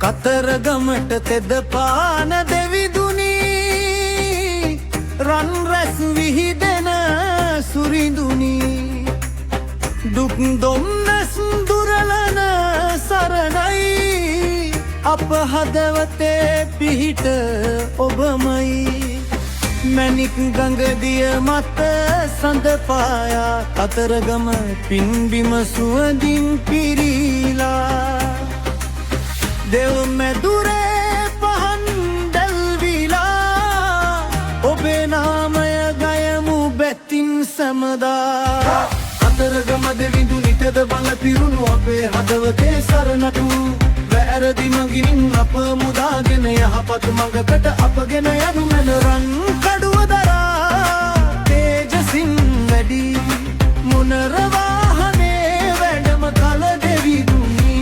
කතරගමට තෙද පාන දෙවිදුනි රන් රැස් විහිදෙන සුරිඳුනි දුක් දුම්නස් දුරලන සරණයි අප හදවතේ පිහිට ඔබමයි මැණික් ගඟදිය මත සඳ පායා කතරගම පින්බිම සුවඳින් පිරීලා දෙව් මැදුරේ පහන් දැල්විලා ඔබේ නාමය ගයමු බැතින් සැමදා කතරගම දෙවිඳු නිතද බල පිරුණු අපේ හදවතේ සරණටු වැරදි මගින් අප මුදාගෙන යහපත් මඟකට අපගෙන යනු මැන රන් කඩුව දරා තේජසින් වැඩි මොනර වාහනේ වැඩම කල දෙවිඳුනි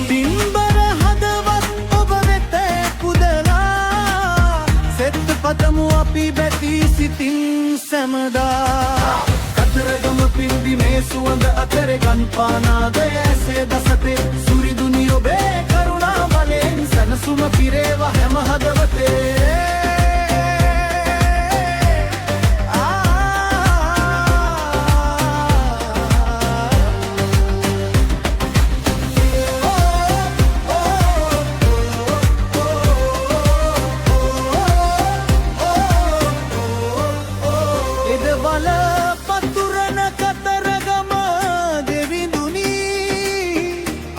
පින්බර හදවත් ඔබ වෙත පුදලා සෙත් පතමු අපි බැති සිතින් සැමදා කතරගම පින්බිමේ සුවඳ අතරේ ගන්පානාදය ඇසේ දසතේ සුරිඳුනි ඔබේ කරුණා බලෙන් සැනසුම පිරේවා හැම හදවතේ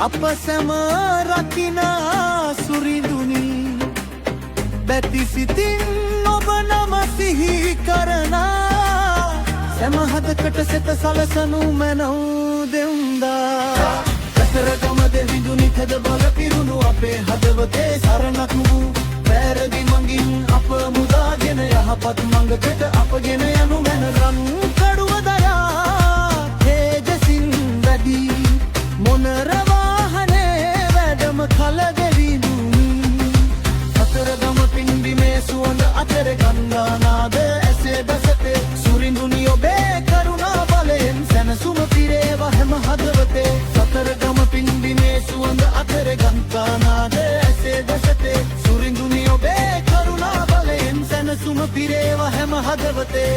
අප සැම රකිනා සුරිඳුනි බැති සිතින් ඔබ නම සිහි කරනා සැම හදකට සෙත සලසනු මැනව් දෙවුන්දා කතරගම දෙවිඳුනි තද බල පිරුණු අපේ හදවතේ සරණක් වූ වැරදි මඟින් අප මුදාගෙන යහපත් මඟකට අපගෙන යනු මැන රන් කඩුව දරා තේජසින් වැඩි මොනර කතරගම පින්බිමේ සුවඳ අතරේ ගංගානාද ඇසේ බැසතේ සුරිඳුනි ඔබේ කරුණා බලයෙන් සැනසුම පිරේවා හැම හදවතේ කතරගම පින්බිමේ සුවඳ අතරේ ගංගානාද ඇසේ බැසතේ සුරිඳුනි ඔබේ කරුණා බලයෙන් සැනසුම පිරේවා හැම හදවතේ